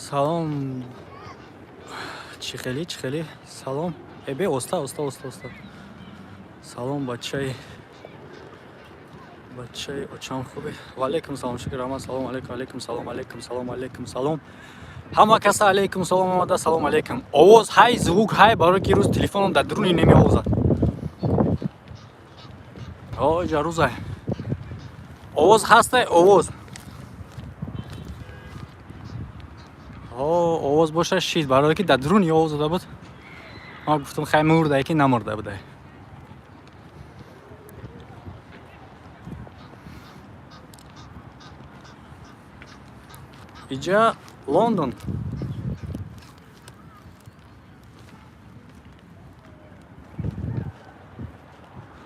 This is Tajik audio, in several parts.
Салом. Чӣ хелӣ? Салом. Бе оста. Салом бачаи очам хубе. Ва алейкум салом. Шукр Раҳмат. Салом алейкум. Салом алейкум. Ҳама каса алейкум салом омада. Салом алейкум. Овоз ҳай звук ҳай барои ки рӯз телефоном дар дуруни намеовозад. Ой ҷарӯза. Овоз ҳастай овоз. Овоз боша шид барои ки дар дуруни овозада буд. Ман гуфтам хай мурдае ки намурда будае. Иҷа Лондон.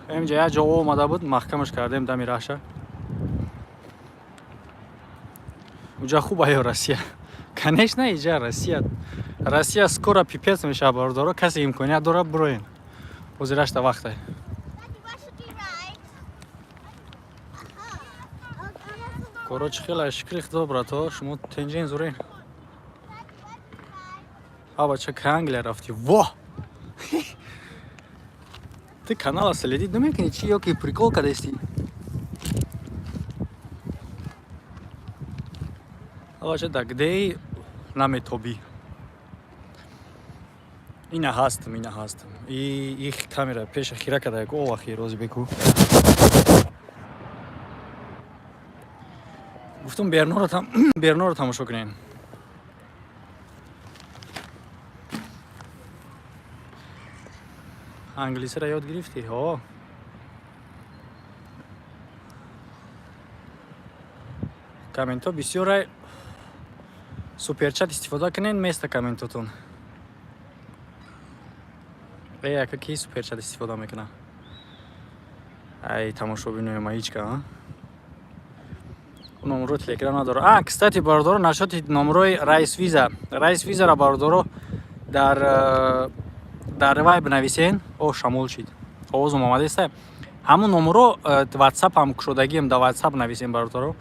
Имҷа як ҷо омада буд, маҳкамаш кардем дами раҳша. Уҷа хуб аё Россия. Конечно, иҷа Россия. Россия скоро пипец мешавад бардоро. Касе имконият дорад бироен. Ҳозир рашта вақте. Короче, хеле шикри худо брато, шумо тенҷин зурен. Бача к Англия рафти. Во! Ты канала следить намекни, чи ёки прикол кадести. Бача да где наметоби. Ина ҳастам. И камера пеша хира кадай ко ахи рози беку. Гуфтам Берноро тамошо кунем. Англисиро ёд гирифтӣ? Ҳо. Комментҳо бисёр суперчат истифода кунед места комментотон. Яка ки суперчат истифода мекунад? Ай тамошобинои маичка, номеро телеграм надора. Кстати, бародаро, нашоти номерои Раис Визаро бародаро дар вай бинависен. Шамол шид. Овозум омадеста. Ҳамун номеро WhatsApp ҳам кушодагием да WhatsApp нависен бародаро.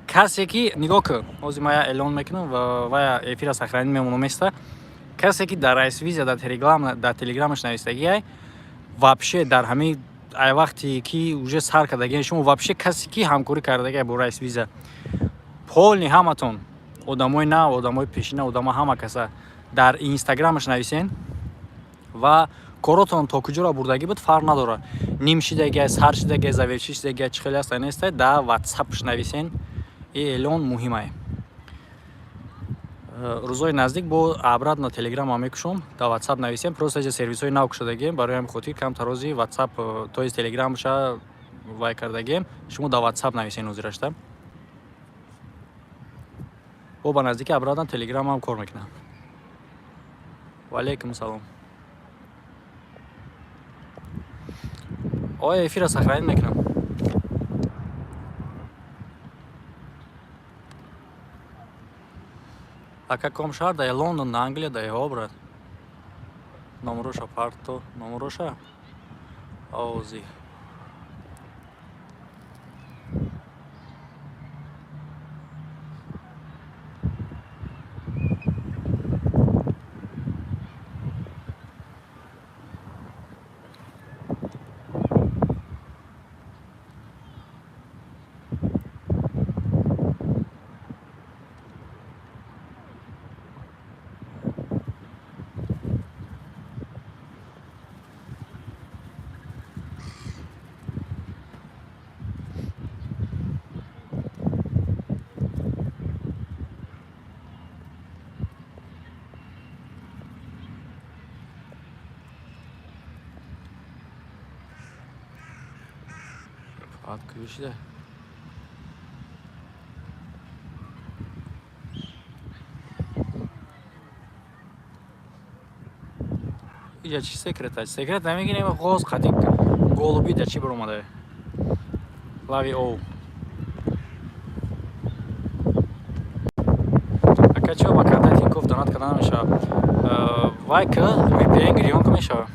Касе ки нигоҳ кун, ҳозир ман я эълон мекунам ва эфира сохранӣ мемонам места. Касе ки дар Раис Виза дар телеграмаш навистагиай, вообще дар ҳамин ай вақте ки уже сар кардагиен шумо вообще касе ки ҳамкорӣ кардагиай бо Раис Виза. Полни ҳаматон, одамои нав, одамои пешина, одама ҳама каса дар инстаграмаш нависен ва коротон то куҷоро бурдагӣ буд фарқ надорад. Нимшидагиай, саршидагиай, завешишидагиай, чӣ хеле аста нестай, да WhatsAppш нависен. Эълон муҳим ай. Рӯзои наздик бо обратно телеграм мекушам, да WhatsApp нависем, просто ҷа сервисои нав кушодагием, барои ҳамин хотир камтарози WhatsApp то из телеграмша вай кардагием, шумо да WhatsApp нависен ҳозирашта. Бо ба наздики обратно телеграм ҳам кор мекунам. Ва алейкум салом. Оя эфира сохранить мекунам. А каком шаҳр? Да Лондон, да Англия, да брат. Номероша парто, номероша. Ози. Открывай. Я чи секрет намегирем ғоз қадик голуби да чи баромаде. Лави оу. Ака чо ба карта Тинькофф донат кардан мешава. Вайка VPN гирёнка мешава.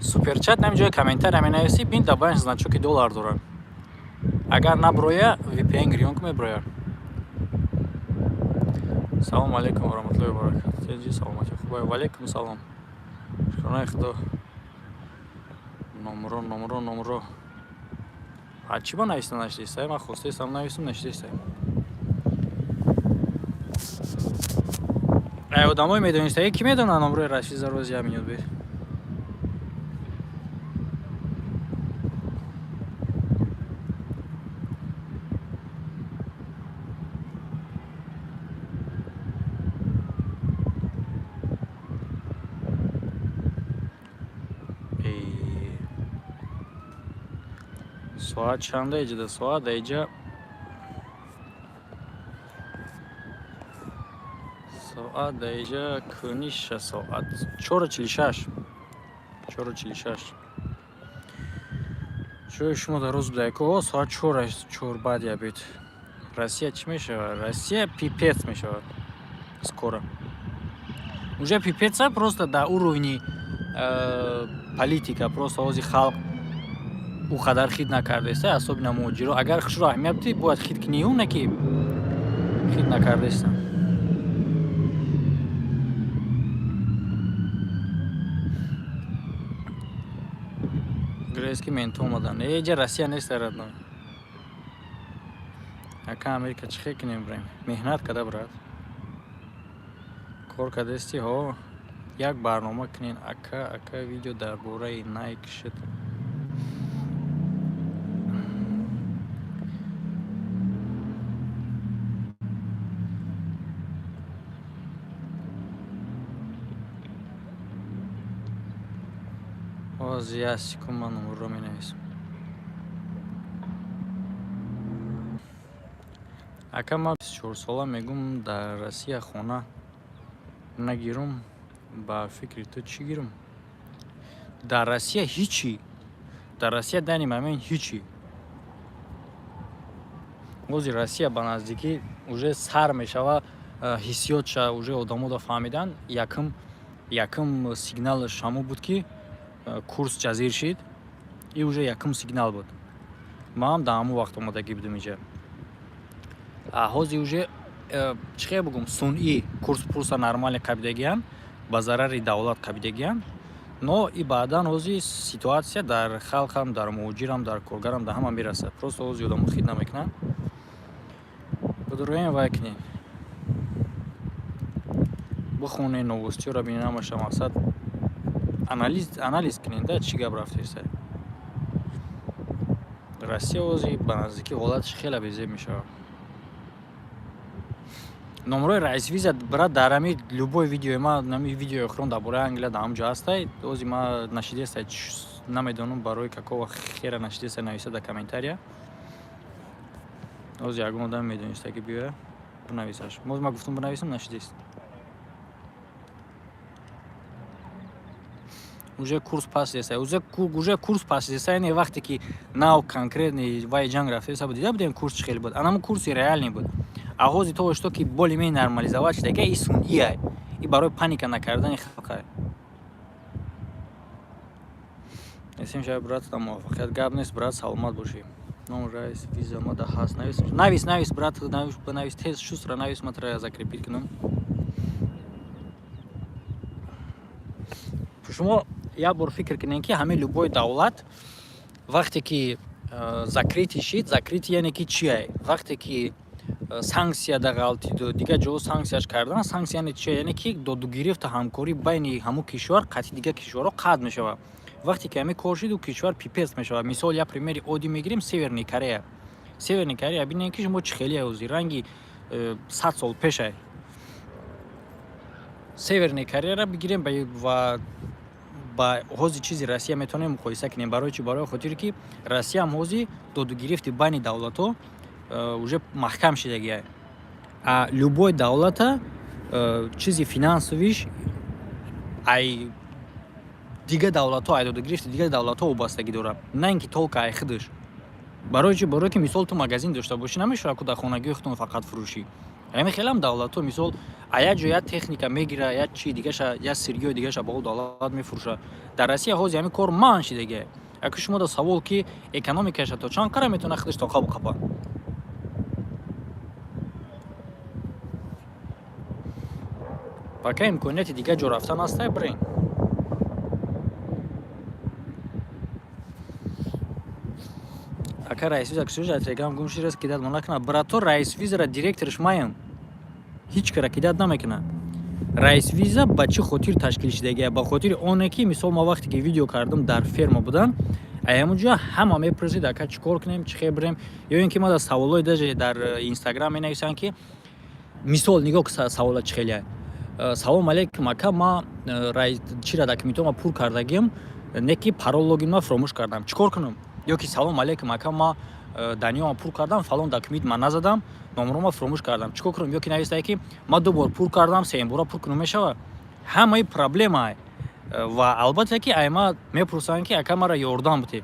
Суперчат намиҷои комментария менависӣ, бин да баъд значоки $. Агар наброя VPN гирёнка меброяд. Салом алейкум ва rahmatullohi ва баракатуҳ. Теҷи саломати хубай. Ва алейкум салом. Шукронаи Худо. Номро. А чӣ ба нависта наштистай? Ман хостаистам нависам наштистай. Ай одамои медонистаи ки медонанд номрои Раисвиза рози 1 минут бир. Soat çanda ecida soat eca soat eca knisha soat 4:46 Что шумо дар рӯз будае ко соат 4 баъд я бед. Россия чӣ мешавад? Россия пипец мешавад скоро. Уже пипеца просто дар уровни политика, просто ози халқ او قدر خید نکرده است особенно مهاجرو اگر خشرو اهمیت بدی باید خید کنی اون نه که خید نکرده است گریسکی منتو اومدن ایجا روسیه نیست رد نه اکا امریکا چی خیلی کنیم بریم مهنت کده برد کار کده استی ها یک برنامه کنین اکا ویدیو در باره نایک شد Ясику ман номерро менависам. Ака ман 24 сола мегум дар Россия хона нагирум ба фикри ту чӣ гирум? Дар Россия ҳичи. Дар Россия дани мамин ҳичи. Ози Россия ба наздикӣ уже сар мешава ҳиссиётша уже одамода фаҳмидан якум сигнал шамо буд ки курс ҷазир шид и уже якум сигнал буд. Ман дар ҳамон вақт омадагӣ будам инҷа. Ҳозир уже чӣ хел бигӯм сунъӣ курс пурса нормале қабидагиян ба зарари давлат қабидагиян. Но и баъдан ҳозир ситуатсия дар халқам, дар муҳоҷирам, дар коргарам дар ҳама мерасад. Просто ҳозир одамо хид намекунанд. Будуроен вай кунед. Бихонед новостиёро бинед ҳамаша мақсад анализ кинен да чӣ гап рафтест. Россия ҳозир ба наздикӣ ҳолаташ хеле безеб мешавад. Номрои Раисвиза брат дар ҳамин любой видеои ман ҳамин видеои охирон дар бораи Англия дар ҳамҷо ҳастай. Ҳозир ман нашидестай намедонам барои какого хера нашидестай нависа дар комментария. Ҳозир ягон одам медонистай ки биёя бинависаш. Ман гуфтам бинависам нашидест. Уже курс пас десай. Уже курс пас десай не вақте ки нав конкретный вай ҷанг рафтеса буд. Дида будем курс чӣ хел буд. Анамон курси реальный буд. А ҳозир то что ки более-менее нормализовать шуда. И сунъие. И барои паника накардани халқа. Эсим шаба брат там муваффақият гап нест брат саломат боши. Ном Раисвиза мода ҳаст навис брат навис тез шустра навис матра закрепит кунам. Шумо як бор фикр кунед ки ҳамин любой давлат вақте ки закрити шид, закрити яъне ки чие? Вақте ки санксия да ғалти дигар ҷо санксияш кардан, санксия яъне чие? Яъне ки додугирифта ҳамкорӣ байни ҳамон кишвар қатъи дигар кишварҳо қатъ мешавад. Вақте ки ҳамин кор шуд кишвар пипец мешавад. Мисол як примери оддӣ мегирем Северни Корея. Северни Корея бинед ки шумо чӣ хеле ҳозир ранги 100 сол пешай. Северни Кореяро бигирем ва ба ҳозир чизи Россия метавонем муқоиса кунем. Барои чӣ? Барои хотире ки Россия ҳам ҳозир додугирифти байни давлатҳо уже маҳкам шудагиа. А любой давлата чизи финансовиш ай дигар давлатҳо ай додугирифти дигар давлатҳо вобастагӣ дорад. На ин ки толка ай худаш. Барои чӣ? Барои ки мисол ту магазин дошта бошӣ намешавад ку дар хонагии худтон фақат фурӯшӣ. Ҳамин хелам давлатҳо мисол а як ҷо як техника мегира, як чӣ дигаша, як сиргиёи дигаша ба давлат мефурӯша. Дар Россия ҳозир ҳамин кор манъ шудагиа. Ака шумо да савол ки экономикаша то чанд қара метавона худаш тоқа буқапа. пока имконияти дига ҷо рафтан ҳастай бирен. Ака раис виза кишӯ телеграм гум ширас кидат монакна брато раис визара директорш маям ҳеҷ кара кидат намекунад. Раис виза ба чӣ хотир ташкил шудагия? Ба хотири оне ки мисол мо вақте ки видео кардам дар ферма будам, аямуҷа ҳама мепурсид ака чӣ кор кунем, чӣ хебирем, ё ин ки ма дар саволҳои даже дар инстаграм менависанд ки мисол нигоҳ ки савола чӣ хеле салом алейкум ака ма раис чира документома пур кардагим, не ки парол логинма фромӯш кардам, чӣ кор кунам? Ё ки салом алейкум ака ма даниёма пур кардам, фалон документ ма назадам, номерома фромӯш кардам, чӣ кор кунам? Ё ки нависае ки ма ду бор пур кардам, сеюм бора пур кунам мешава. Ҳамаи проблема ва албатта ки айма мепурсанд ки ака мара ёрдам бите.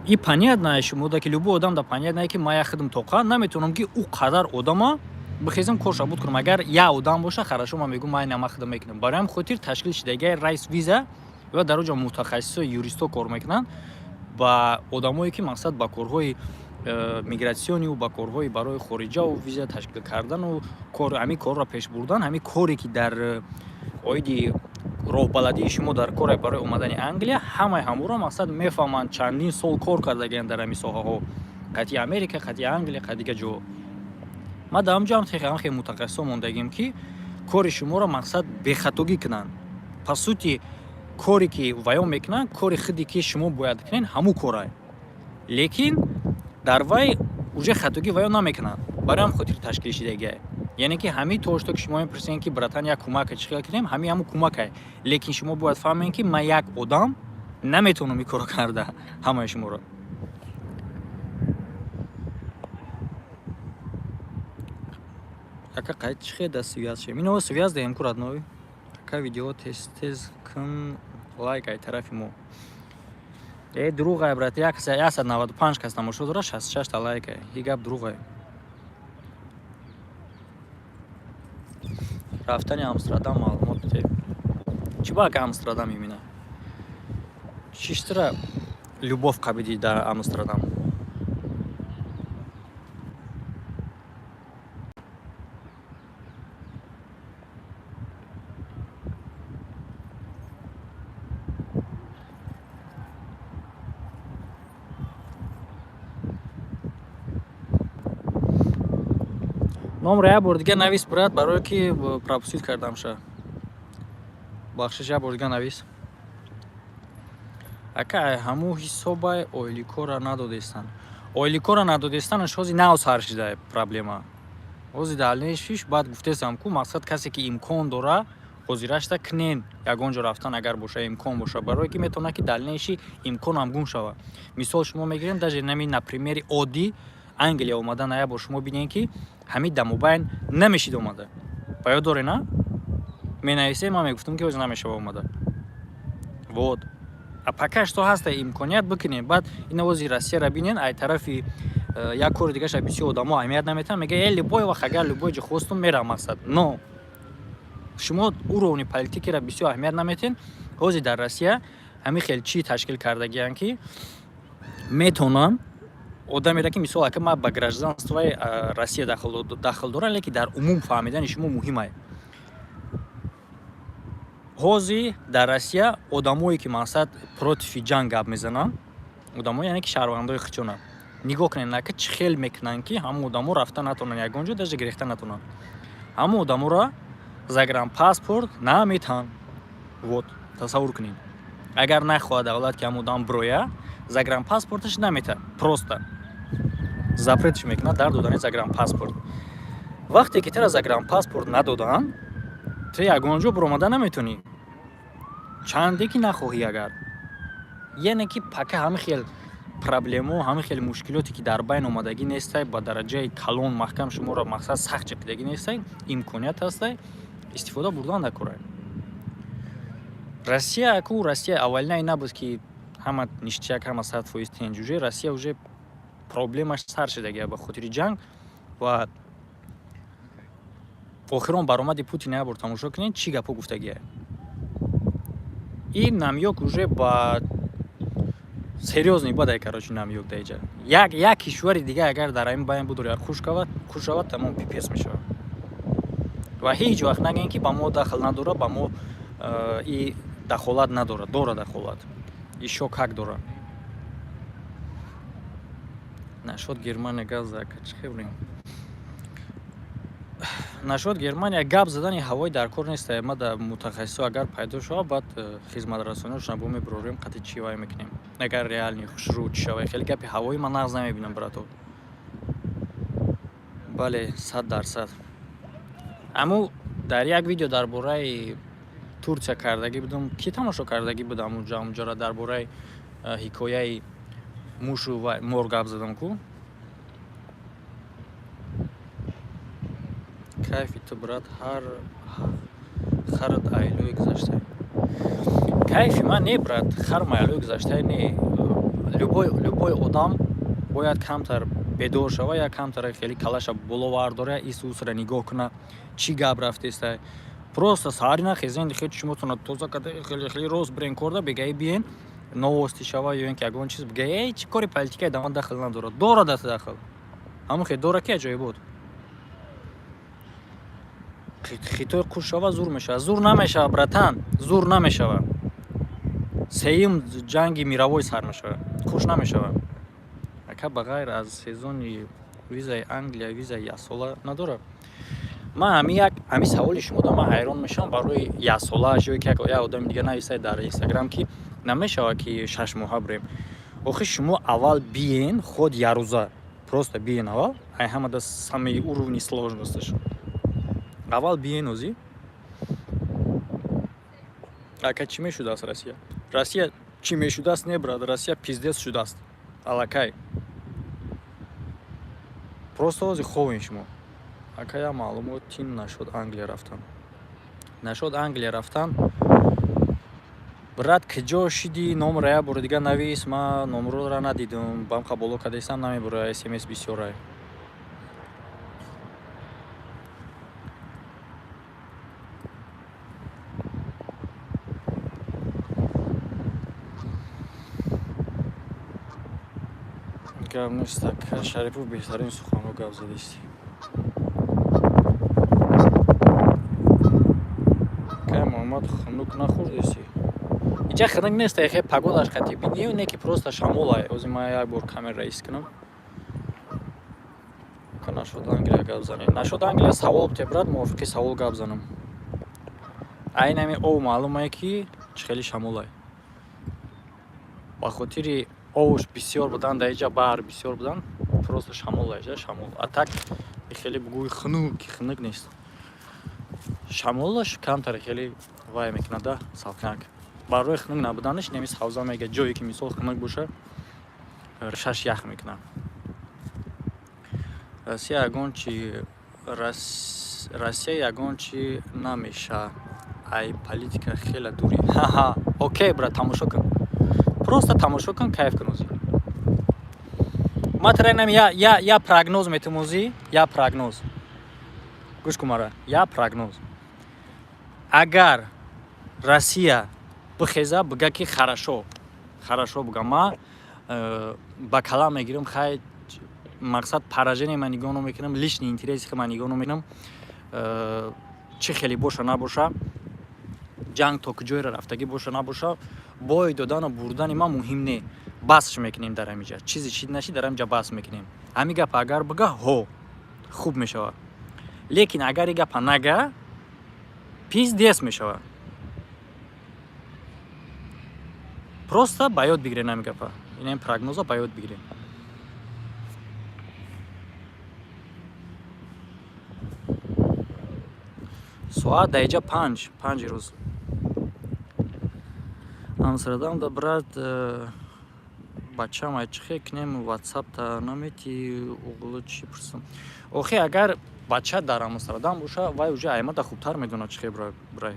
И понятно шумода ки любой одам да понятно ки ма як хидм тоқа наметавонам ки у қадар одама бихезам корша буд кунам. Агар як одам боша хорошо ма мегӯм ма нама хидм мекунам. Барои ҳам хотир ташкил шудагии раис виза ва дар оҷа мутахассисо юристо кор мекунанд ба одамое ки мақсад ба корҳои мигратсиону ба корҳои барои хориҷаву виза ташкил кардану ҳамин корро пеш бурдан, ҳамин коре ки дар оиди роҳбаладии шумо дар коре барои омадани Англия ҳамаи ҳамуро мақсад мефаҳманд чандин сол кор кардагиянд дар ҳамин соҳаҳо, қати Америка, қати Англия, қати дига ҷо. ма дар ҳамҷо ҳам хеле мутахассисо мондагим ки кори шуморо мақсад бехатогӣ кунанд. По сути коре ки ваён мекунанд, кори худе ки шумо бояд кунед ҳамун корае, лекин дар вай уже хатогӣ ваён намекунанд. Барои ҳам хотир ташкил шудагие, яъне ки ҳамин тошто ки шумо мепурсед ки братан як кӯмака чӣ хел кунем, ҳамин кӯмакае, лекин шумо бояд фаҳмед ки ман як одам наметавонам ин корро карда ҳамаи шуморо. Ака қайд чӣ хел да связ шем. Ино связ даем ку родной. Ака видео тез кун лайк ай тарафи мо. Дурӯғ ай брат, 195 кас тамошо дора, 66 та лайк ай. И гап дурӯғ ай. Рафтани Амстердам маълумот бите. Чӣ ба ака Амстердам мебина? Чиштира любов қабиди дар Амстердам? номро як бор дига навис брат, барое ки пропустит кардам ша. Бахшиш як бор дига навис. Ака ҳамун ҳисобай оиликора надодестанд. Оиликора надодестанаш ҳози наос ҳар шида проблема. Ҳози далнешиш баъд гуфтесам ку мақсад касе ки имкон дора ҳозирашта кунен ягон ҷо рафтан агар боша имкон боша, барое ки метавонад ки далнеши имконам гум шава. Мисол шумо мегирем даже намин на примери оддӣ Англия омадан ая бо шумо бинем ки ҳамин дамобайн намешид омада. Ба ёд доре на? Менависем ма мегуфтам ки ҳозир намешава омада. Вот. А пока что ҳаста имконият бикунем. Баъд ина ҳозир Россияра бинен ай тарафи як кори дигаша бисёр одамо аҳамият наметиҳанд, мега любой вақт агар любой ҷо хостум мерам мақсад. Но шумо уровни политикира бисёр аҳамият наметиҳед. Ҳозир дар Россия ҳамин хел чӣ ташкил кардагиянд ки метавонанд одамеро ки мисол ака ма ба гражданствои Россия дахл дорам, лекин дар умум фаҳмидани шумо муҳим аст. ҳозир дар Россия одамое ки мақсад против ҷанг гап мезананд, одамое яъне ки шаҳрвандои хичонанд. Нигоҳ кунед ака чӣ хел мекунанд ки ҳамон одамо рафта натавонанд ягон ҷо даже гирифта натавонанд. Ҳамон одаморо загранпаспорт наметиҳанд. Вот, тасаввур кунед. Агар нахоҳад давлат ки ҳамон одам броя, загранпаспорташ наметиҳад. Просто запретш мекунад дар додани загранпаспорт. Вақте ки тара загранпаспорт надоданд, ту ягон ҷо биромада наметонӣ. Чанде ки нахоҳӣ агар. Яъне ки пака ҳамин хел проблемо, ҳамин хел мушкилоте ки дар байн омадагӣ нестай, ба дараҷаи калон маҳкам шуморо мақсад сахт чапидагӣ нестай, имконият ҳастай, истифода бурдан дар кора. Россия аку Россия аввалина ин набуд ки ҳама ништияк ҳама 100% тенҷ. Уже Россия уже проблемаш сар шудагия ба хотири ҷанг ва охирон баромади Путин як бор тамошо кунед чӣ гапо гуфтагия. Ин намёк уже ба серьёзный бадай короче намёк даиҷа. Як кишвари дига агар дар ҳамин байн буд хуш шавад, тамом пипец мешавад. ва ҳеҷ вақт нагӯед ки ба мо дахл надорад, ба мо и дахолат надорад. Дорад дахолат. И шокак дорад. Нашод Германия гап зад чӣ хебрем? Нашод Германия гап задани ҳавои дар кор нест. Ма да мутахассисо агар пайдо шава, баъд хизматрасониёшона бо мебурорем қати чӣ вай мекунем. Агар реални хушрӯ чӣ шава, хеле гапи ҳавои ман нағз намебинам братон. Бале, 100%. Аммо дар як видео дар бораи Турция кардагӣ будам. Ки тамошо кардагӣ будам унҷора дар бораи ҳикояи мушу ва мор гап задам ку. Кайфи ту брат, ҳар харат айлӯи гузашта. Кайфи ман не брат, харм айлӯи гузашта не. Любой одам бояд камтар бедор шава, я камтар хеле калаша боло вардора, Исусра нигоҳ куна, чӣ гап рафтеста. Просто саҳари нахезен, хеле шумотона тоза када, хеле рост брен корда, бегаи биен, новости шава ё ин ки ягон чиз бигае, чӣ кори политикаи да ман дахл надорад. Дорад дахл. Ҳамон хе дора ки ҷои буд. Хитой куш шава зур мешава. Зур намешава, братан. Зур намешава. Сеюм ҷанги мировой сар мешава. Куш намешава. Ака ба ғайр аз сезони визаи Англия, визаи яксола надора. Ман ҳами саволи шумо да ман ҳайрон мешавам барои яксолааш ё ки як одами дига нависад дар Инстаграм ки намешава ки 6 моҳа бурем. Охи шумо аввал биен худ ярӯза. Просто биен аввал. Ай ҳама да самаи уровни сложностиш. Аввал биен ози. Ака чӣ мешудааст Россия? Россия чӣ мешудааст не брат, Россия пиздец шудааст. Алакай. Просто ози ховен шумо. Ака я маълумот тин нашуд Англия рафтан. Нашуд Англия рафтан. Брат киҷо шиди номра я бори дига навис, ман номрора надидум. Бам қабуло кардесам намебура SMS бисёрай. Гап нест, ака Шарипов беҳтарин суханҳо гап задисти. Кай Муҳаммад хунук нахӯрдеси? Иҷа хунук нест, хе погодаш қати бинӣ, не ки просто шамолай. Ози ман як бор камера раис кунам. Ка нашуд Англия гап занем. Нашуд Англия савол бте брат, мувофиқи савол гап занам. Айнами ов маълумае ки чӣ хеле шамолай. Ба хотири овуш бисёр будан, дар иҷа баҳр бисёр будан, просто шамолай, шамол. А так хеле бугӯи хунук нест. Шамолаш камтар хеле вай мекунад да, салкинак. Барои хунук набуданаш немис ҳавза мега ҷое ки мисол хунук боша, шаш ях мекунад. Россия ягон чи намеша. Ай политика хеле дури. Ха-ха. Окей брат, тамошо кун. Просто тамошо кун, кайф кун ози. Ма тарайнам я прогноз метум ози, я прогноз. Гӯш кун мара, я прогноз. Агар Россия бихеза бига ки хорошо бига, ма ба калам мегирам, хай мақсад поражение ман нигоҳ намекунам, лишни интереси ман нигоҳ намекунам. Чӣ хеле боша набоша, ҷанг то куҷоеро рафтагӣ боша набоша, бой додану бурдани ман муҳим не. Басш мекунем дар ҳамиҷа. Чизи чӣ наши дар ҳамиҷа бас мекунем. Ҳамин гапа агар бига, ҳо хуб мешава. Лекин агар и гапа нага, пиздец мешава. Просто ба ёд бигирем ҳамин гапа. Ин прогноза ба ёд бигирем. Соат даиҷа 5 рӯз. Амстердамда брат бачам айчхе кунем WhatsApp-та намети углу чӣ пурсам. Охи агар бача дар Амстердам боша, вай уже аймада хубтар медонад чӣ брай.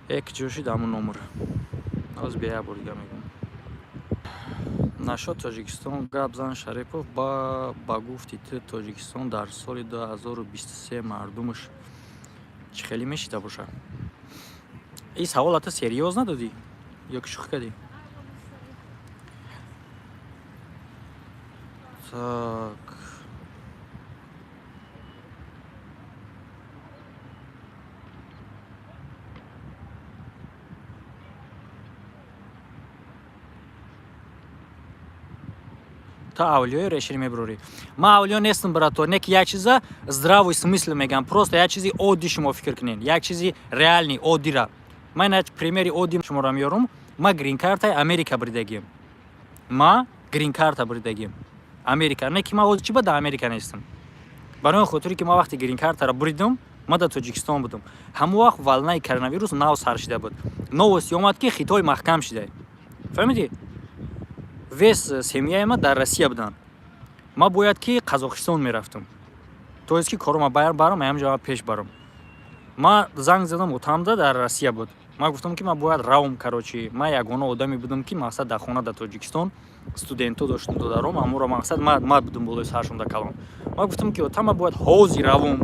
Эк ҷошид ҳамун номер. Оз бия бор дига мегӯям. Нашуд Тоҷикистон гап зан Шарипов ба гуфти ту Тоҷикистон дар соли 2023 мардумаш чӣ хеле мешида боша? И савола ту серьёз надодӣ ё ки шӯхӣ кардӣ? Так. Та авлиёи решили мебурори. Ма авлиё нестам брато, не ки як чиза здравый смысл мегам, просто як чизи одди шумо фикр кунед, як чизи реальный оддира. Ман як примери одди шуморо меёрум. Ма грин картаи Америка бурдагим. Ма грин карта бурдагим. Америка. Не ки ма оди чи ба да Америка нестам. Барои хотире ки ма вақти грин картаро буридам, ма да Тоҷикистон будам. Ҳамон вақт валнаи коронавирус нав сар шида буд. Новости омад ки Хитой маҳкам шида. Фаҳмидӣ? Вес семьяи ма дар Россия буданд. Ма бояд ки Қазоқистон мерафтам. То есть ки корома барам, ҳамҷа пеш барам. Ма занг задам отамда дар Россия буд. Ма гуфтам ки ма бояд равм карочи. Ма ягона одаме будам ки мақсад дар хона дар Тоҷикистон студенто доштам додаром, амуро мақсад ма будам болои саршон дар калон. Ма гуфтам ки отам ма бояд ҳозир равм.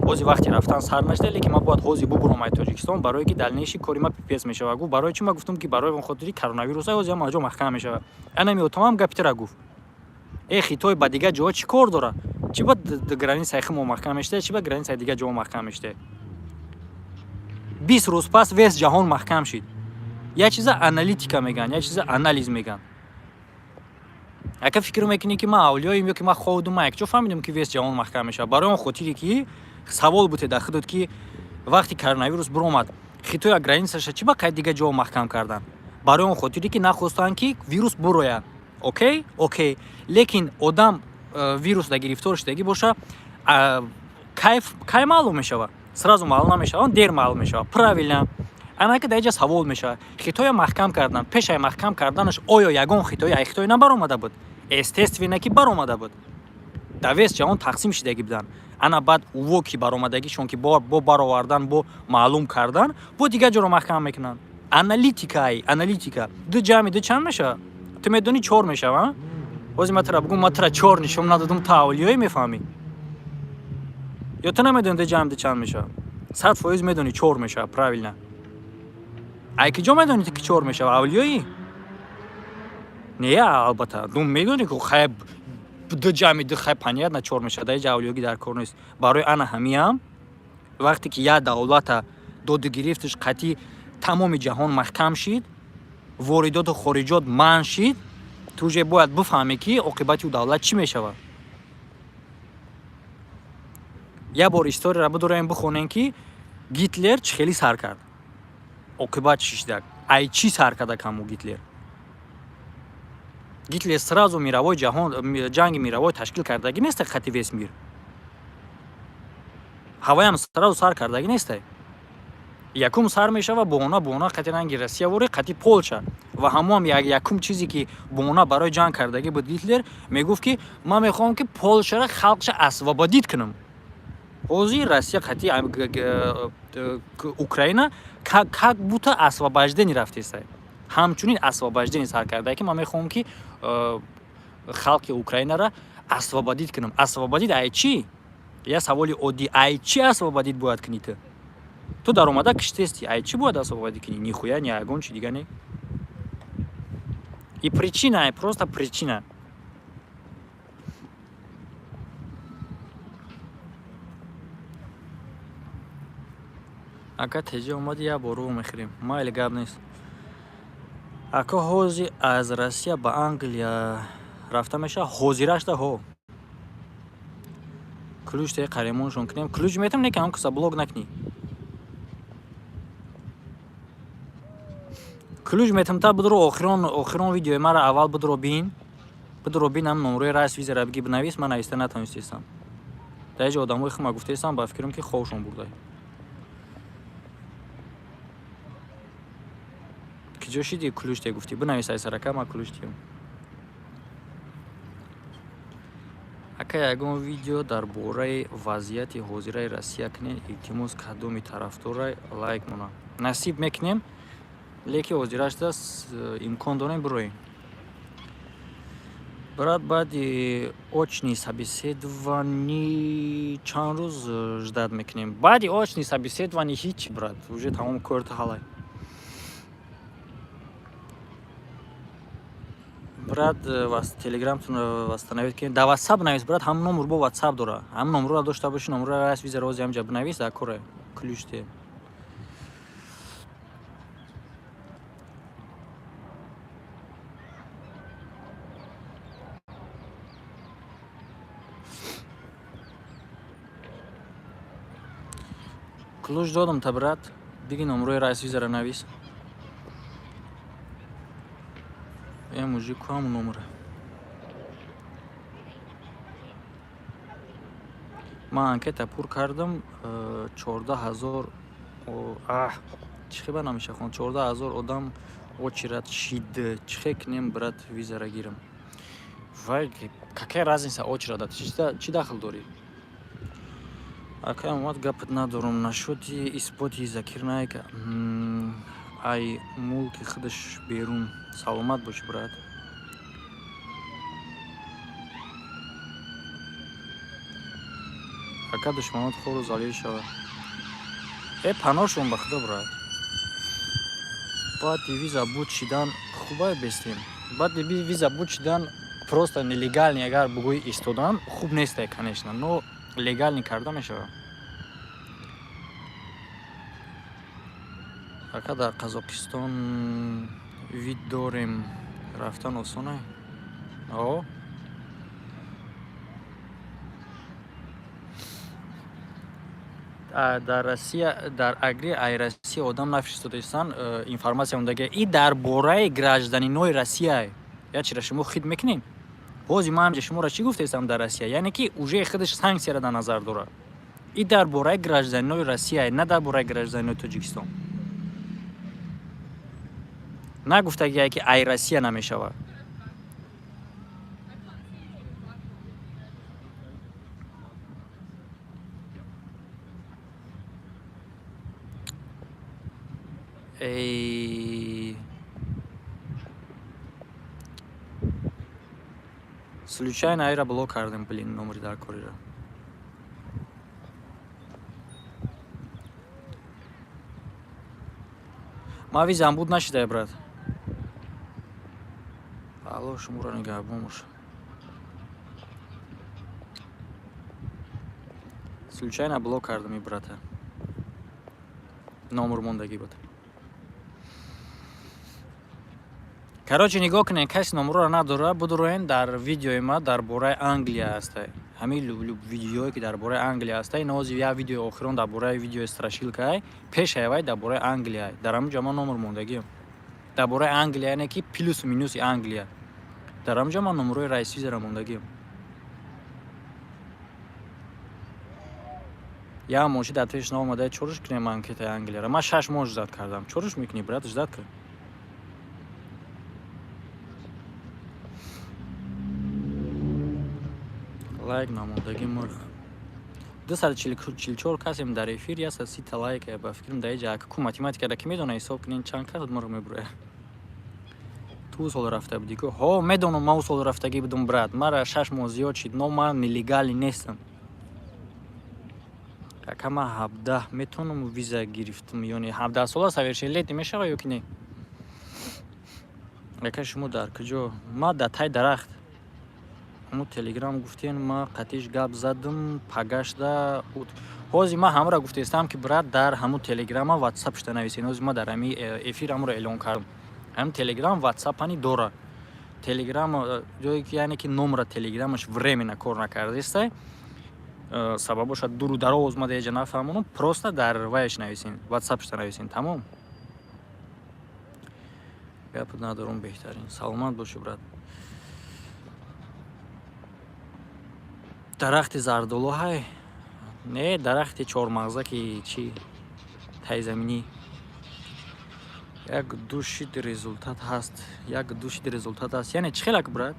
Ҳози вақти рафтан сар нашда, лекин ма бояд ҳозир бубурам ай Тоҷикистон, барое ки дальнейши кори ма пипес мешава. Гуфт барои чи? Ма гуфтам ки барои хотири коронавирус ҳозир ҳам аҷо маҳкам мешава. Анами отамам гапитара гуфт. Хитой ба дига ҷо чӣ кор дора? Чи ба границаи химо маҳкам мешавад, чи ба границаи дига ҷо маҳкам мешавад? 20 рӯз пас вес ҷаҳон маҳкам шид. Як чиза аналитика меган, як чиза анализ меган. Ака фикр мекунӣ ки ма авлиёим ё ки ма ходума якҷо фаҳмидам ки вес ҷаҳон маҳкам мешавад. Барои он хотире ки савол буде дар худод ки вақти коронавирус буромад, Хитой границаша чи ба қай дига ҷо маҳкам кардан? Барои он хотире ки нахостанд ки вирус бурояд. Окей? Окей. Лекин одам вирусда гирифтор шудагӣ боша, кай маълум мешавад? Сразу маълум намешавад, он дер маълум мешавад. Правильно. Анака дар ҷа савол мешавад. Хитоя маҳкам кардан. Пешаи маҳкам карданаш оё ягон Хитой ай Хитой набаромада буд? Естественно ки баромада буд. Дар вес ҷаҳон тақсим шидагӣ буданд. Ана баъд уво ки баромадагишон ки бо баровардан, бо маълум кардан, бо дигар ҷоро маҳкам мекунанд. Аналитика. Ду ҷамъи ду чанд мешавад? Ту медонӣ 4 мешавад? Ҳозир ма тара бигӯм, ма тара 4 нишон надодам, ту авлиёӣ мефаҳмӣ? Ё ту намедонӣ ду ҷамъи ду чанд мешавад? 100% медонӣ 4 мешавад, правильно. Ай ки ҷо медонӣ ки 4 мешавад, авлиёӣ? Не, албатта. Ду медонӣ ки хай ду ҷамъи ду хай панияд на 4 мешавад, дар ҷа авлиёгӣ дар кор нест. Барои ана ҳамиам вақте ки як давлата доду гирифташ қатъи тамоми ҷаҳон маҳкам шид, воридоту хориҷот манъ шид, ту уже бояд бифаҳмӣ ки оқибати ӯ давлат чӣ мешавад. Як бор историяро бидорем бихонем ки Гитлер чӣ хеле сар кард. Оқибат чӣ шуд? Ай чӣ сар карда каму Гитлер? Гитлер сразу мировой ҷаҳон ҷанги мировой ташкил кардагӣ нест хати вес мир. Ҳаваям сразу сар кардагӣ нест. Якум сар мешава бона қати ранги Россия вори қати Полша ва ҳамон якум чизе ки бона барои ҷанг кардагӣ буд Гитлер мегуфт ки ман мехоҳам ки Полшаро халқша освободит кунам. Ҳозир Россия қати Украина как будто освобождение рафтеста. Ҳамчунин освобождение сар карда ки ман мехоҳам ки халқи Украинаро освободит кунам. Освободит ай чӣ? Я саволи оддӣ, ай чӣ освободит бояд кунӣ ту? Ту даромада киштести, ай чӣ бояд освободит кунӣ? Нихуя не ягон чи дига не. И причина, просто причина. Ака теҷа омади як бору мехӯрем. Майли гап нест. Ака ҳозир аз Россия ба Англия рафта мешавад, ҳозирашда ҳо. Ключ те қаремоншон кунем. Ключ метам не ки каса блок накунӣ. Ключ метам та бидро охирон видеои мара аввал бидро бин. Бидро бин ҳам номерои райс визара биги бинавис, ман нависта натонистам. Дар ҷа одамои хима гуфтаистам, ба фикрам ки ховшон бурдай. Киҷо шиди ключ те гуфтӣ? Бинавис ай сарака, ман ключ тем. Ака ягон видео дар бораи вазъияти ҳозираи Россия кунед, илтимос кадоми тарафдора лайк монам. Насиб мекунем, лекин ҳозирашда имкон дорем бироем. Брат, баъди очни собеседований чанд рӯз ждат мекунем? Баъди очни собеседований ҳич, брат, уже тамом корта ҳалай. Брат, телеграмтон восстановить кунед. Да WhatsApp навис, брат, ҳам номер бо WhatsApp дора. Ҳам номерро дошта бошӣ, номерро райс виза рози ҳамҷа бинавис, дар коре ключ те. ключ додам та брат, диги номерои райсвизара навис. Мужик ҳамун номера. Ман анкета пур кардам 14000 чӣ хеба намеша хон 14000 одам очирад шид чӣ кунем брат визара гирам. Вай какая разница очередь чӣ дахл дорӣ? Акай омад гапат надорум нашоти исботи Закир Найка. Ай мулки худаш берун. Саломат бош брат. Ака душманот хору залил шава. Паношон ба худо брат. Баъд виза буд шидан хубай бестем. Баъд виза буд шидан просто нелегальный агар бугои истодан хуб нестай конечно, но легальный карда мешава. Ака дар Қазоқистон вид дорем рафтан осонай. Дар Россия, дар агри ай Россия одам нафиристодастан информация ондаги и дар бораи гражданинои Россия я чира шумо хид мекунем. Бози ман ҳамҷа шуморо чӣ гуфтаистам дар Россия? Яъне ки уже худаш санксияра дар назар дорад. И дар бораи гражданинои Россия, на дар бораи гражданинои Тоҷикистон. Нагуфтагия ки ай Россия намешавад. Случайно айра блок кардем, блин, номери дар корира. Ма визам буд нашидай брат. Алло, шуморо нигаҳбон бош. Случайно блок кардам и брата. Номер мондагӣ буд. Короче, нигоҳ кунед, каси номерро надора, будуроен дар видеои ма дар бораи Англия ҳастай. Ҳамин видеое ки дар бораи Англия ҳастай, нози я видеои охирон дар бораи видеои страшилкай, пешай вай дар бораи Англия. Дар ҳаминҷа ман номер мондагиам. Дар бораи Англия яъне ки плюсу минуси Англия. Дар ҳаминҷа ман номерои райисвизара мондагиам. Я моши дар пешна омадай, чориш кунем анкетаи Англияро. Ман 6 моҳ ждат кардам. Чориш мекунӣ брат, ждат кун. Лайк намондагӣ мурх. 244 касем дар эфир, 130 лайк ба фикрам дар ҷа ку математикара ки медона ҳисоб кунен чанд кас мурх мебурад. Ту сол рафта будӣ ку? Ҳо, медонам ман сол рафтагӣ будам брат. Мара 6 моҳ зиёд шид, но ман нелегали нестам. Ака ман 17 метонам виза гирифтам, ёни 17 сола совершенлетӣ мешава ё ки не? Ака шумо дар куҷо? Ман дар тай дарахт. Ҳаму телеграм гуфтен, ма қатиш гап задам, пагашда буд. Ҳозир ман ҳамаро гуфтаистам ки брат дар ҳаму телеграма WhatsApp шта нависен. Ҳозир ман дар ҳами эфир ҳамаро эълон кардам. Ҳам телеграм WhatsApp ани дора. Телеграм ҷое ки яъне ки номера телеграмаш временно кор накардааст. Сабаб бошад дуру дароз омада еҷа нафаҳмонам, просто дар вайш нависен, WhatsApp шта нависен, тамом. Гап надорум беҳтарин. Саломат бош брат. Дарахти зардолу ҳай? Не, дарахти чормағза ки чӣ? Тайзаминӣ. Як душид результат ҳаст. Яъне чӣ хелак брат?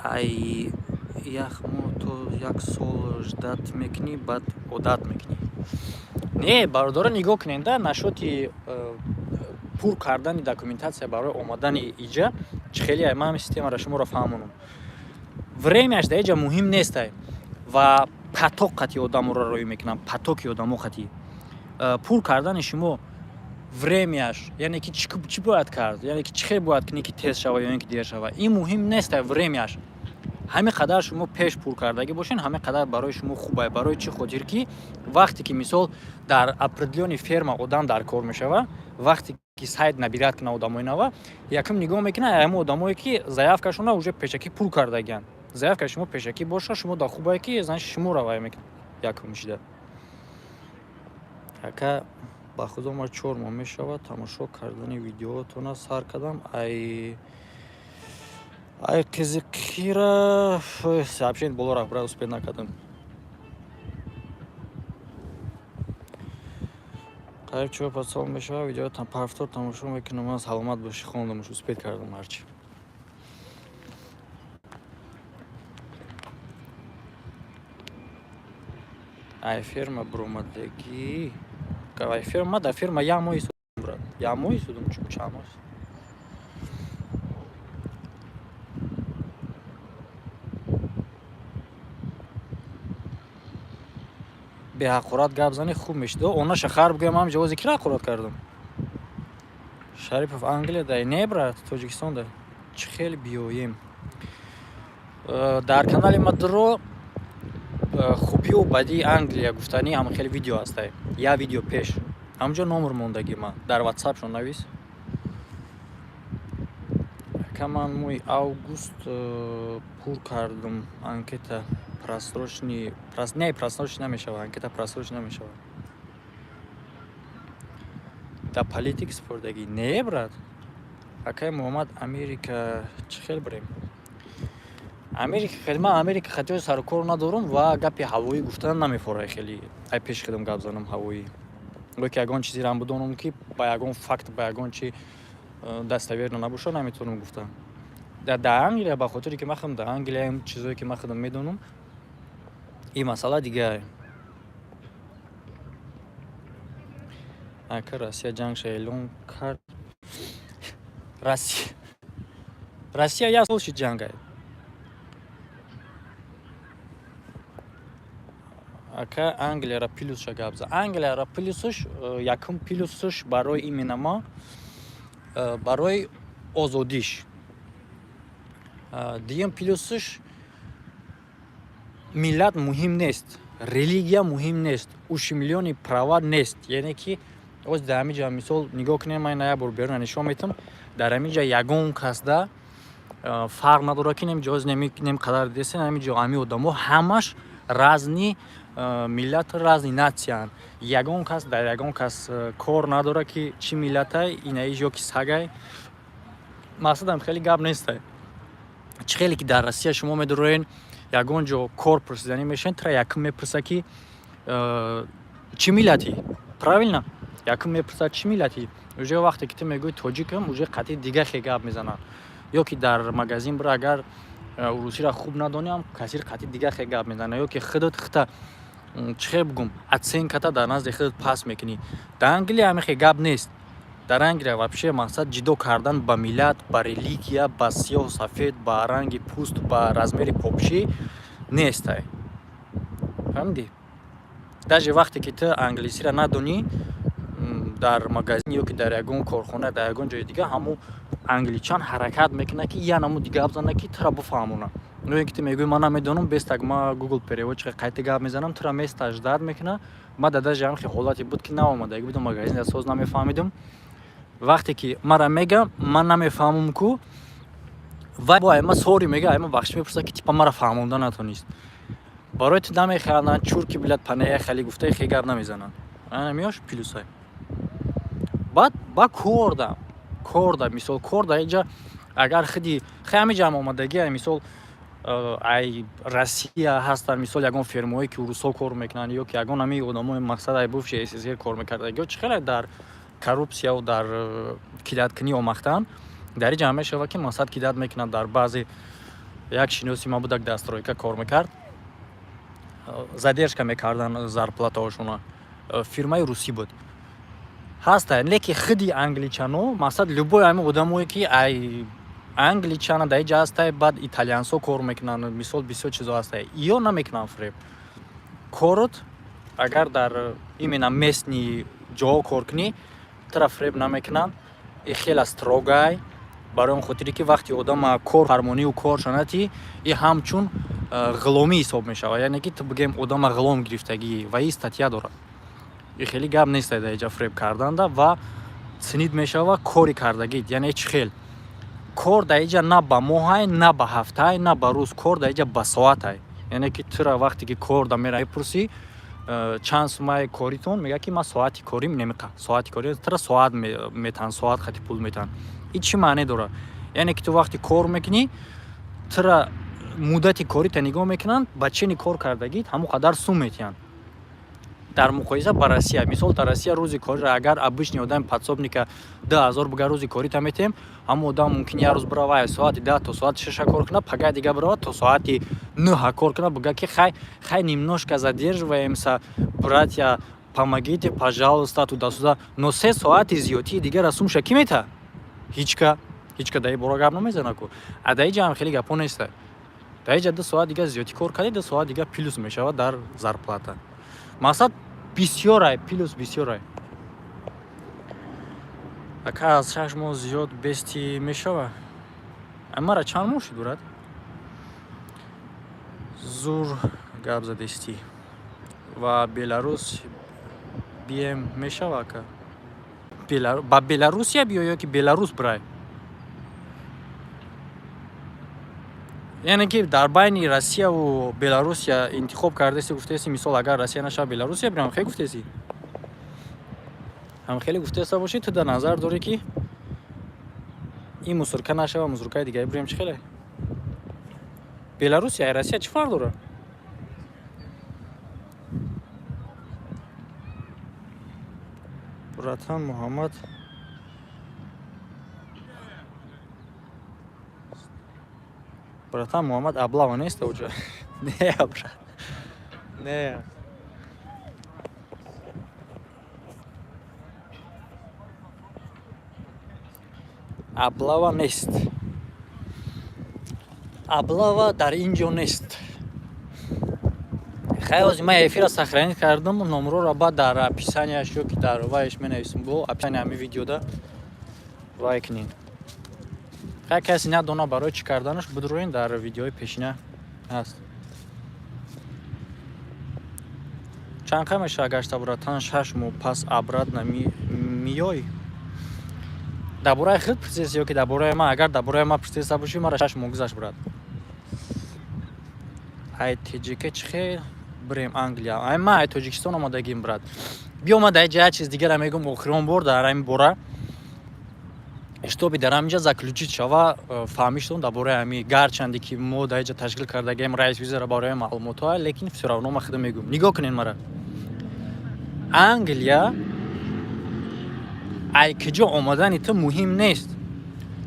Ай як моҳ то як сол ждат мекунӣ, баъд одат мекунӣ. Не, бародаро нигоҳ кунед, нашоти пур кардани документация барои омадани иҷа чӣ хеле ман ҳамин системаро шуморо фаҳмонам. Времяш дар иҷа муҳим нестай ва поток қати одаморо роӣ мекунам, потоки одамо қати. Пур кардани шумо времяш, яъне ки чӣ бояд кард, яъне ки чӣ хел бояд кунӣ ки тез шава ё ин ки дер шава. Ин муҳим нестай времяш. Ҳамин қадар шумо пеш пур кардагӣ бошен, ҳамин қадар барои шумо хубай. Барои чӣ хотир ки вақте ки мисол дар определёни ферма одам дар кор мешава, вақте ки сайт набирад кунад одамои нава, якум нигоҳ мекунад ҳамон одамое ки заявкашона уже пешакӣ пур кардагиянд. Заявкаи шумо пешакӣ боша, шумо дар хубае ки значит шуморо вай мекунад. Якум шида. ака ба худо ма 4 моҳ мешавад тамошо кардани видеоатона сар кардам. Ай қизиқира сообщение боло рафт, брат, успед накардам. қариб 4-5 сол мешавад видео повтор тамошо мекунам. Саломат бошӣ, хондамш, успед кардам ҳарчи. Ай фирма бромадагӣ. Ай фирма, да фирма як моҳи судам, брат. Як моҳи судам, чанд моҳ? беҳаққорат гап зани хуб мешуд. Она шахар бигӯям ҳамҷо зикр ҳаққорат кардам. Шарипов Англия да, не брат, Тоҷикистон да. Чӣ хеле биёем. Дар канали Мадро хубию бадии Англия гуфтани ҳам хеле видео ҳаст. Я видео пеш. Ҳамҷо номер мондаги ман дар WhatsApp шон навис. Ка ман моҳи август пур кардам анкета просрочни, не просрочни намешавад, анкета просрочни намешавад. Да политик спордагӣ не брат. Акай Муҳаммад Америка чӣ хел барем? Америка хидмат Америка хатиёи сару кор надорам ва гапи ҳавоӣ гуфтан намефорай хеле. Ай пеш хидам гап занам ҳавоӣ. Ки ягон чизерам бидонам ки ба ягон факт, ба ягон чи даставер набошад наметавонам гуфтан. Да Англия ба хотире ки ман худам да Англия чизое ки ман худам медонам. Ин масъала дигар. Ака Россия ҷангша эълон кард. Россия як сол шид ҷангай. Ака Англияро плюсша гап зад. Англияро плюсш якум плюсш барои ин менама барои озодиш. Дигам плюсш миллат муҳим нест, религия муҳим нест, ушимилёни права нест. Яъне ки оз дар ҳамин ҷа мисол нигоҳ кунем, ман як бор берун нишон метам, дар ҳамин ҷа ягон касда фарқ надорад ки нем ҷоз нем қадар десен ҳамин ҷо ҳамин одамо ҳамаш разни миллат, разни натсиян. Ягон кас дар ягон кас кор надорад ки чӣ миллатай, инаи ё ки сагай. Мақсадам хеле гап нестай. Чӣ хеле ки дар Россия шумо медорен ягон ҷо кор пурсиданӣ мешавен, тра якум мепурса ки чӣ миллати? Правилно? Якум мепурсад чӣ миллати? Уже вақте ки ту мегӯи тоҷикам, уже қатъи дига хе гап мезанад. Ё ки дар магазин бира агар русиро хуб надонам, касир қатъи дига хе гап мезанад. Ё ки худат хита чӣ хе бигӯм, оценката дар назди худат паст мекунӣ. Дар Англия ҳамин хе гап нест. Дар Англия вообще мақсад ҷидо кардан ба миллат, ба религия, ба сиёҳу сафед, ба ранги пӯст, ба размери попшӣ нестай. Фаҳмидӣ? Даже вақте ки ту англисиро надонӣ, дар магазин ё ки дар ягон корхона, дар ягон ҷои дига ҳамун англичан ҳаракат мекунад ки я намуди гап зана ки туро бифаҳмона. Ё ки ту мегӯӣ ман намедонам, бестак ман Google переводчика қайти гап мезанам, туро места ждат мекунад. Ман даже ҳамин хел ҳолате буд ки наомадаги будам магазин, соз намефаҳмидам. Вақте ки мара мегам, ман намефаҳмам ку вай бо айма сори мега, айма бахш мепурса ки типа мара фаҳмонда натонист. Барои ту намехаланд чурки билад панаи хали гуфта хе гап намезананд. Намеёш плюсай. Баъд ба корда мисол корда инҷа агар худи ҳамин ҷа омадагӣ мисол ай Россия ҳастан, мисол ягон фермаҳое ки урусҳо кор мекунанд ё ки ягон ҳамин одамои мақсад ай бувши СССР кор мекардаги чӣ хеле дар коррупсия дар кидаткунӣ омахтан. Дар ин ҷа мешавад ки мақсад кидат мекунад. Дар баъзе як шиноси ман будак дар стройка кор мекард, задержка мекардан зарплатаҳошона, фирмаи русӣ буд. Ҳаста леки худи англичано мақсад любой ҳамин одамое ки ай англичана дар ин ҷа ҳастай, баъд италиянсо кор мекунанд, мисол бисёр чизо ҳастай. Ё намекунанд фиреб. Корот агар дар имена местни ҷоҳо кор кунӣ, туро фиреб намекунанд. И хеле строгай, барои он хотире ки вақти одама кор фармонию кор шанати, и ҳамчун ғуломӣ ҳисоб мешавад. Яъне ки ту бигем одама ғулом гирифтагӣ ва ин статья дорад. И хеле гап нестай дар инҷа фиреб карданда ва цинид мешава кори кардагит. Яъне чӣ хел кор дар инҷа на ба моҳай, на ба ҳафтай, на ба рӯз, кор дар инҷа ба соатай. Яъне ки туро вақте ки кор да мера мепурсӣ, чанд сумаи коритон мега ки ман соати корим немеқа соати кори тара соат метан соат хати пул метан ин чӣ маъне дорад яъне ки ту вақти кор мекунӣ тара муддати корита нигоҳ мекунанд ба чени кор кардагит ҳамон қадар сум метиҳанд дар муқоиса ба Россия мисол дар Россия рӯзи корира агар обычни одами подсобника 2000 буга рӯзи корита метем ҳамон одам мумкин як рӯз бирава соати 10 то соати 6 кор кунад пага дига бирава то соати 9 кор кунад буга ки хай немножко задерживаемся братья помогите пожалуйста туда-сюда но 3 соати зиёдии дигара сумша ки мета ҳичка даи бора гап намезана ку а даи ҷа ҳам хеле гапо неста даи ҷа 2 соат дига зиёдӣ кор кардӣ 2 соат дига плюс мешавад дар зарплата мақсад бисёрай плюс бисёрай ака аз 6 моҳ зиёд бести мешава амара чанд моҳ шуд бурад зур гап задестӣ ва беларус бием мешава ака ба беларусия биё ё ки беларус брай яъне ки дар байни Россияву Беларусия интихоб кардаси гуфтаси мисол агар Россия нашава Беларусия бирам хеле гуфтаси ҳам хеле гуфтаста боши ту дар назар дорӣ ки ин мусурка нашава мусуркаи дигаи бирем чӣ хеле Беларусия Россия чӣ фарқ дорад Буратан Муҳаммад Братан Муҳаммад Аблава нест уҷа не брат не Аблава нест Аблава дар ин ҷо нест хайози ман эфира сохранить кардам номроро баъд дар описаниаш ё ки дар вайш менависам бо описани ҳамин видеода вай кунин хай касе надона барои чӣ карданаш бидуроин дар видеои пешина ҳаст чанд қа мешава гашта буратан 6 моҳ пас обратно миёй дар бораи худ пурсеси ё ки дар бораи ман агар дар бораи ман пурсеса бошӣ мара 6 моҳ гузашт брат ай тиҷика чӣ хел бирем Англия ай ман ай Тоҷикистон омадагим брат биё ман дар ҷа чиз дигара мегум охирон бор дар ҳамин бора чтобы дар ҳаминҷа заключить шава фаҳмиштон дар бораи ҳамин гарчанде ки мо дар ҷа ташкил кардагем раис визара барои маълумотҳо лекин всё равно ман худам мегум нигоҳ кунед мара Англия ай киҷо омадани ту муҳим нест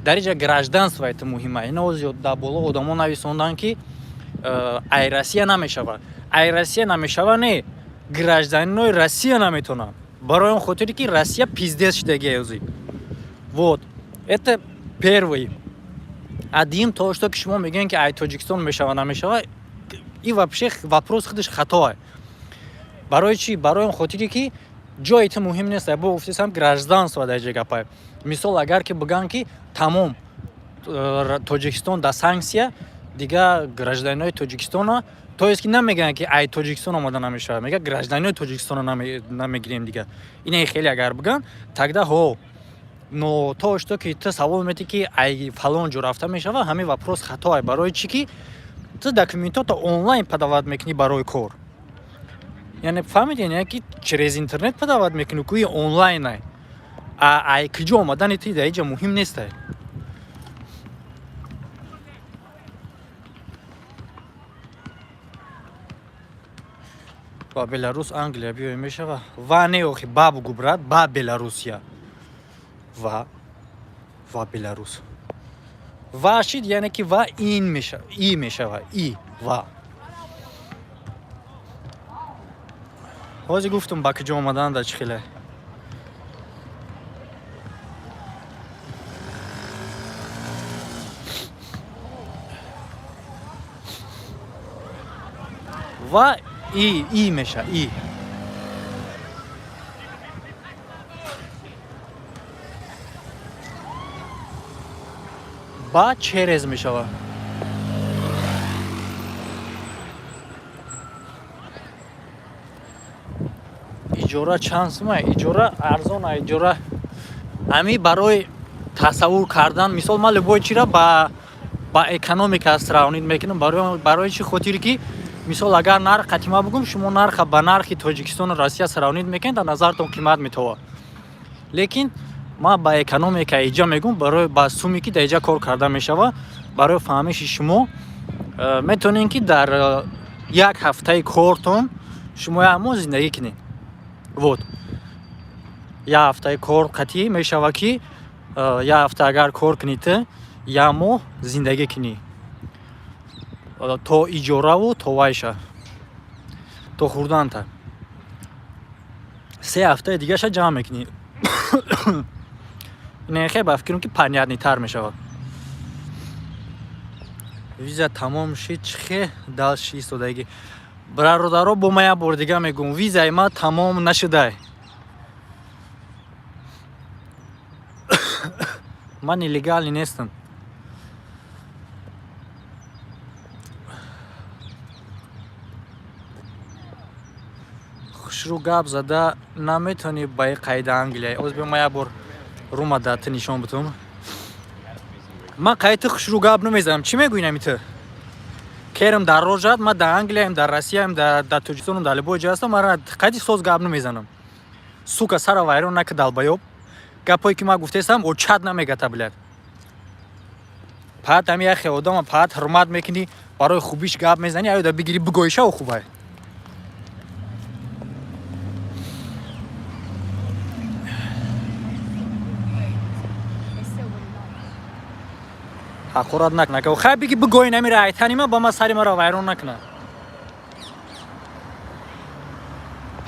дар ин ҷа гражданствои ту муҳима ина озё дар боло одамо нависонданд ки ай Россия намешава ай Россия намешава не гражданинои Россия наметонанд барои он хотире ки Россия пиздец шудаги озӣ вот это первый адим то что ки шумо мегӯед ки ай Тоҷикистон мешава намешава и вообще вопрос худаш хатое барои чӣ барои он хотире ки ҷои ту муҳим нест бо гуфтисам гражданство дар ҷа гапай мисол агар ки бигӯянд ки тамом Тоҷикистон дар санксия дига гражданинои Тоҷикистона то есть ки намегӯянд ки ай Тоҷикистон омада намешава мега гражданинои Тоҷикистона намегирем дига ина хеле агар бигӯянд тогда ҳо но то что ки ту савол метӣ ки ай фалон ҷо рафта мешава ҳамин вопрос хатое барои чӣ ки ту документото онлайн подават мекунӣ барои кор яъне фаҳмидед яъне ки через интернет подават мекунӣ ку онлайнай ай киҷо омадани ту дар ин ҷа муҳим нестай ба Беларус Англия биёем мешава ва не охи ба бугу брат ба Беларусия ва Беларус ва шид яъне ки ва ин мешава и мешава и ва ҳозир гуфтам ба киҷо омаданда чӣ хеле ва и меша и ба через мешава иҷора чанд сум иҷора арзон иҷора ҳамин барои тасаввур кардан мисол ман любой чира ба экономика сравнит мекунам барои чӣ хотире ки мисол агар нарх қатима бугум шумо нарха ба нархи Тоҷикистону Россия саравнид мекунед дар назартон қимат метова. лекин ма ба экономика иҷа мегум барои ба суме ки дар иҷа кор карда мешава барои фаҳмиши шумо метавонед ки дар як ҳафтаи кортон шумо як моҳ зиндагӣ кунед. Вот як ҳафтаи кор қатъӣ мешава ки як ҳафта агар кор кунед як моҳ зиндагӣ кунӣ то иҷораву то вайша то хурданта 3 ҳафтаи дигаша ҷамъ мекунӣ. нехе ба фикрам ки понятнитар мешавад. виза тамом шид чихе дал 6 истодагӣ. бародаро бо ма як бор дига мегӯм визаи ма тамом нашудай. ман илlegали нестам. хушрӯ гап зада наметавонӣ ба қайда Англия. оз бо ма як бор рума дата нишон битум. ман қайти хушрӯ гап намезанам. чӣ мегӯинам иту? керам дар роҳ ма дар Англияем, дар Россияем, дар Тоҷикистону дар любой ҷо ҳастам. ман қайти соз гап намезанам. сука сара вайрон накард албаёб. гапое ки ман гуфтаистам очат намегата билад. паат ҳами яхе одама паат ҳурмат мекунӣ барои хубиш гап мезанӣ аёда бигирӣ бигоишаву хубай. ҳақорат накуна. хай биги бигоӣ намира айтани ма ба ма сари маро вайрон накуна.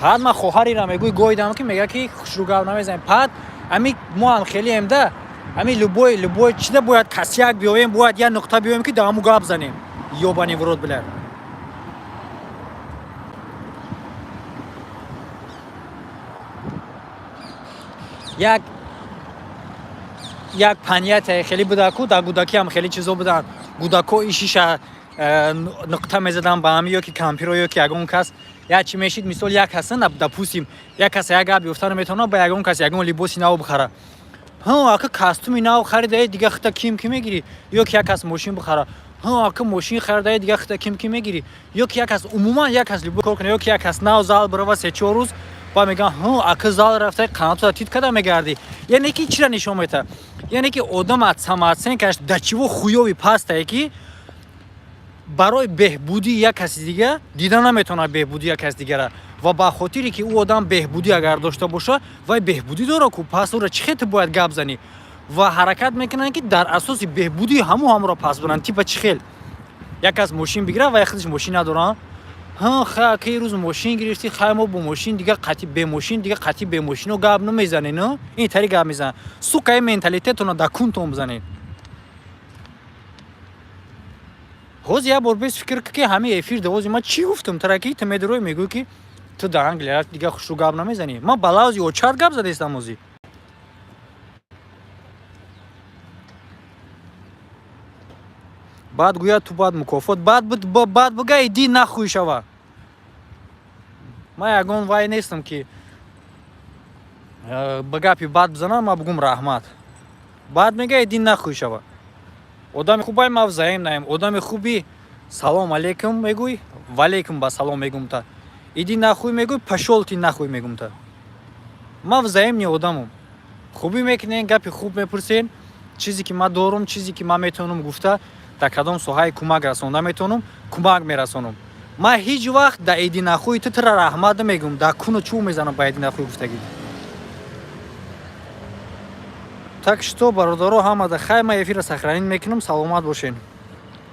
паат ма хоҳарира мегӯй гоидам ки мега ки хушрӯ гап намезанем. паат ами мо ҳам хелием да. ами любой чида бояд касяк биёем бояд як нуқта биёем ки да ҳаму гап занем. ёбани вурод билад. як панияте хеле будаку дар гудаки ҳам хеле чизо буданд. гудако ишиша нуқта мезадан ба ҳами ё ки кампиро ё ки ягон кас як чӣ мешид мисол як каса допустим як кас як гап ёфта наметавона ба ягон кас ягон либоси нав бихара. ака костюми нав харидаи дига хита ким ки мегирӣ ё ки як кас мошин бихара. ака мошин харидаи дига хита ким ки мегирӣ ё ки як кас умуман як кас либос кор куна ё ки як кас нав зал бирава 3-4 рӯз ба меган ака зал рафтаи қанотуда тит када мегардӣ. яъне ки чира нишон мета? яъне ки одам аз самооценкаш дар чиво хуёви пастае ки барои беҳбудӣ як каси дига дида наметавонад беҳбудӣ як каси дигара ва ба хотире ки ӯ одам беҳбудӣ агар дошта боша вай беҳбудӣ дора ку пас ӯра чӣ хел бояд гап занӣ ва ҳаракат мекунанд ки дар асоси беҳбудӣ ҳамуро пас буранд. типа чӣ хел як кас мошин бигира вай худаш мошин надорад. хай ки рӯз мошин гирифтӣ хай мо бо мошин дига қатъи бе мошин дига қатъи бе мошино гап намезанед. ин тари гап мезанад. сука ин менталитетона дар кунтон бизанед. ҳози як бор бес фикр ки ҳами эфир давози ма чӣ гуфтам тараки ту медорой мегӯй ки ту дар Англия дига хушрӯ гап намезанӣ. ман ба лавзи очат гап задаистам ҳозир. баъд гӯяд ту баъд мукофот баъд бигӯяй ди нахӯй шава. ман ягон вай нестам ки ба гапи бад бизанам ма бигӯм раҳмат. баъд мегӯяй ди нахӯй шава. одами хубай мавзаем наем. одами хуби салом алейкум мегӯй валейкум ба салом мегӯм та. иди нахӯй мегӯй пашол ти нахӯй мегӯм та. мавзаемни одамам. хубӣ мекунен гапи хуб мепурсен. чизе ки ман дорум чизе ки ман метавонам гуфта дар кадом соҳаи кӯмак расонда метавонам кӯмак мерасонам. ман ҳеҷ вақт дар иди нахӯи ту тура раҳмат намегӯм. дар куну чӯ мезанам ба иди нахӯи гуфтагӣ. так что бародаро ҳама да хай ма эфира сохранить мекунам. саломат бошен.